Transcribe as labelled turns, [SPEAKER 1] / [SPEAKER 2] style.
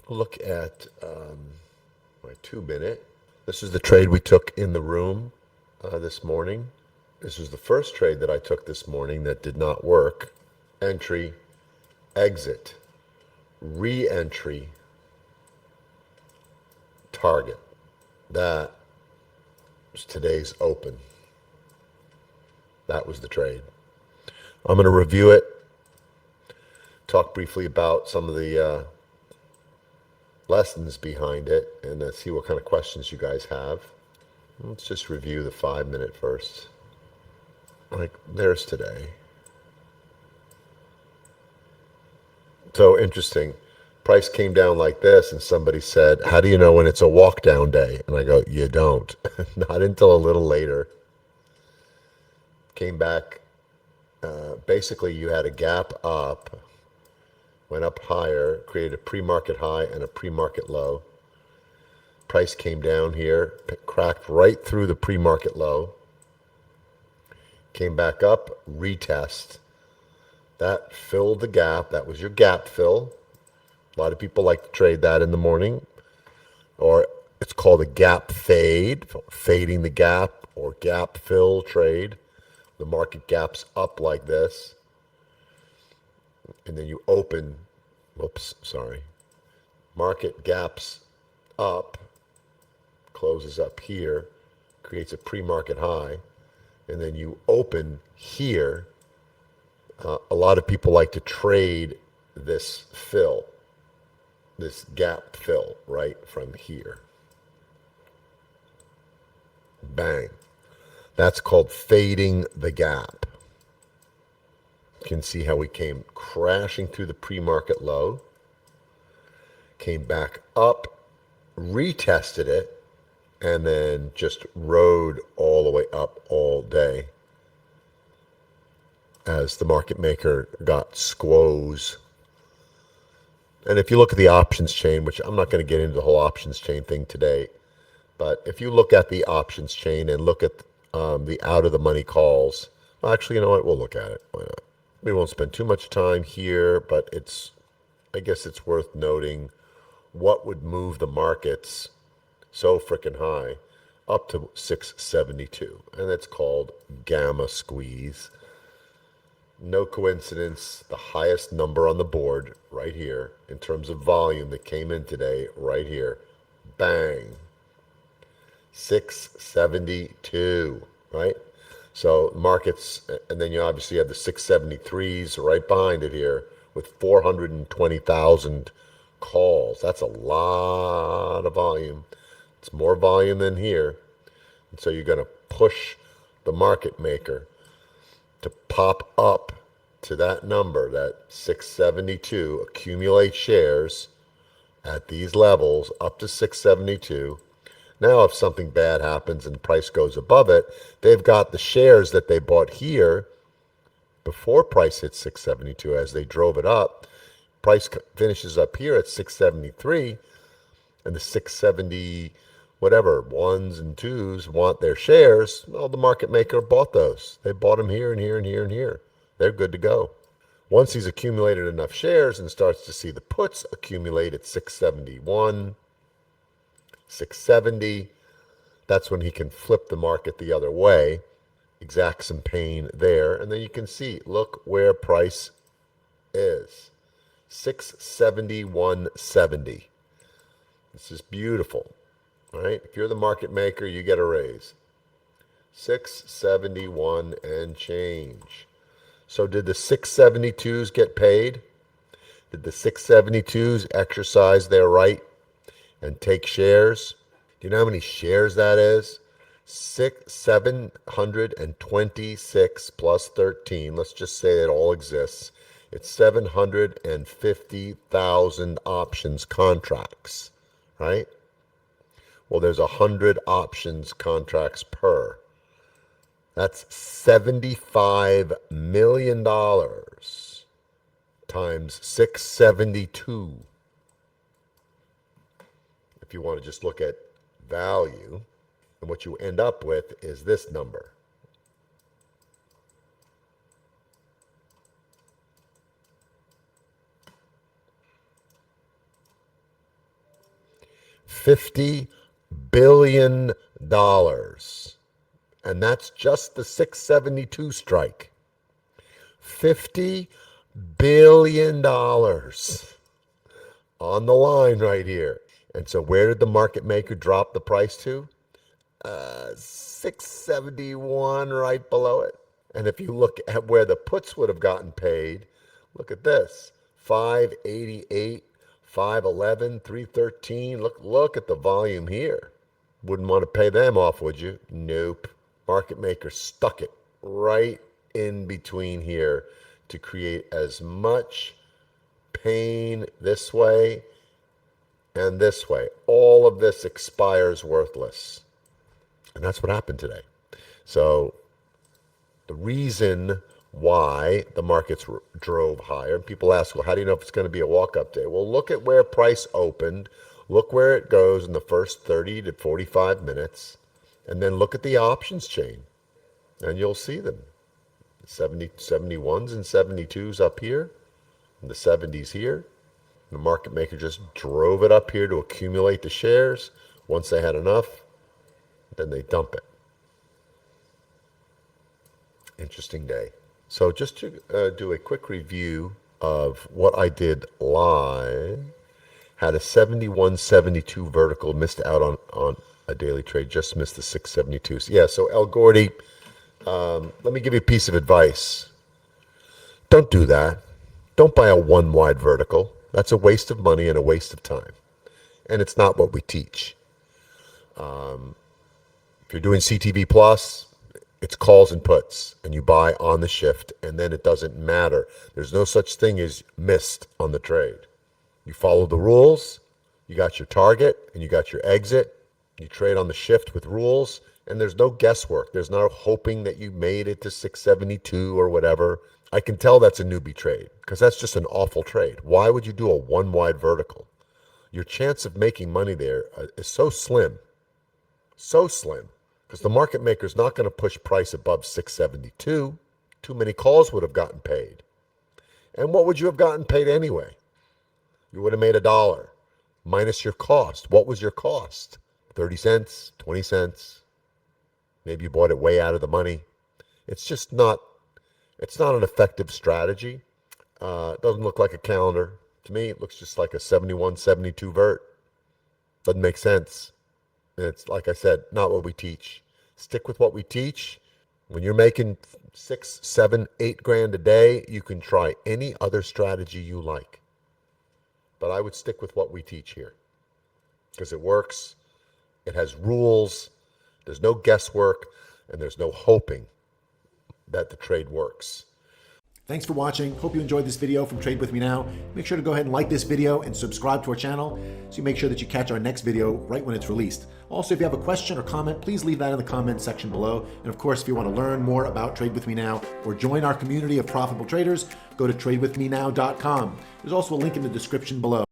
[SPEAKER 1] look at my 2 minute. This is the trade we took in the room this morning. This was the first trade that I took this morning that did not work. Entry, exit, re-entry, target. That was today's open. That was the trade. I'm going to review it, talk briefly about some of the lessons behind it, and see what kind of questions you guys have. Let's just review the 5 minute first. Like, there's today. So interesting. Price came down like this, and somebody said, how do you know when it's a walk down day? And I go, you don't. Not until a little later. Came back. Basically, you had a gap up, went up higher, created a pre-market high and a pre-market low. Price came down here, cracked right through the pre-market low, came back up, retest. That filled the gap. That was your gap fill. A lot of people like to trade that in the morning, or it's called a gap fade, fading the gap, or gap fill trade. The market gaps up like this, and then you open, whoops, sorry. Market gaps up, closes up here, creates a pre-market high, and then you open here. A lot of people like to trade this fill, this gap fill right from here. Bang. That's called fading the gap. You can see how we came crashing through the pre-market low, came back up, retested it, and then just rode all the way up all day as the market maker got squoze. And if you look at the options chain, which I'm not going to get into the whole options chain thing today, but if you look at the options chain and look at the out of the money calls, well, actually, you know what? We'll look at it. Why not? We won't spend too much time here, but I guess it's worth noting what would move the markets so freaking high up to 672, and it's called gamma squeeze. No coincidence, the highest number on the board right here in terms of volume that came in today, right here. Bang. 672, right? So markets, and then you obviously have the 673s right behind it here with 420,000 calls. That's a lot of volume. It's more volume than here. And so you're going to push the market maker to pop up to that number, that 672, accumulate shares at these levels up to 672. Now, if something bad happens and the price goes above it, they've got the shares that they bought here before price hit 672 as they drove it up. Price finishes up here at 673, and the 670 whatever ones and twos want their shares. Well, the market maker bought those. They bought them here and here and here and here. They're good to go. Once he's accumulated enough shares and starts to see the puts accumulate at 671, 670, that's when he can flip the market the other way, exact some pain there, and then you can see, look where price is, 671.70. This is beautiful, all right? If you're the market maker, you get a raise. 671 and change. So did the 672s get paid? Did the 672s exercise their right and take shares? Do you know how many shares that is? 726 plus 13. Let's just say it all exists. It's 750,000 options contracts, right? Well, there's 100 options contracts per. That's $75 million times 672. If you want to just look at value, and what you end up with is this number. $50 billion. And that's just the 672 strike. $50 billion on the line right here. And so where did the market maker drop the price to? 671, right below it. And if you look at where the puts would have gotten paid, look at this. 588, 511, 313. Look at the volume here. Wouldn't want to pay them off, would you? Nope. Market maker stuck it right in between here to create as much pain this way and this way. All of this expires worthless. And that's what happened today. So the reason why the markets drove higher, and people ask, well, how do you know if it's going to be a walk-up day? Well, look at where price opened. Look where it goes in the first 30 to 45 minutes. And then look at the options chain. And you'll see them. 71s and 72s up here. And the 70s here. The market maker just drove it up here to accumulate the shares. Once they had enough, then they dump it. Interesting day. So just to do a quick review of what I did live, had a 71.72 vertical, missed out on a daily trade, just missed the 672. So yeah, so El Gordy, let me give you a piece of advice. Don't do that. Don't buy a one wide vertical. That's a waste of money and a waste of time. And it's not what we teach. If you're doing CTV Plus, it's calls and puts, and you buy on the shift, and then it doesn't matter. There's no such thing as missed on the trade. You follow the rules, you got your target, and you got your exit. You trade on the shift with rules, and there's no guesswork. There's no hoping that you made it to 672 or whatever. I can tell that's a newbie trade, because that's just an awful trade. Why would you do a one wide vertical? Your chance of making money there is so slim, because the market maker is not going to push price above 672. Too many calls would have gotten paid. And what would you have gotten paid anyway? You would have made $1 minus your cost. What was your cost? 30 cents, 20 cents. Maybe you bought it way out of the money. It's just not, it's not an effective strategy. It doesn't look like a calendar. To me, it looks just like a 71, 72 vert. Doesn't make sense. And it's, like I said, not what we teach. Stick with what we teach. When you're making 6, 7, 8 grand a day, you can try any other strategy you like. But I would stick with what we teach here because it works. It has rules. There's no guesswork, and there's no hoping that the trade works.
[SPEAKER 2] Thanks for watching. Hope you enjoyed this video from Trade With Me Now. Make sure to go ahead and like this video and subscribe to our channel so you make sure that you catch our next video right when it's released. Also, if you have a question or comment, please leave that in the comment section below. And of course, if you want to learn more about Trade With Me Now or join our community of profitable traders, go to tradewithmenow.com. There's also a link in the description below.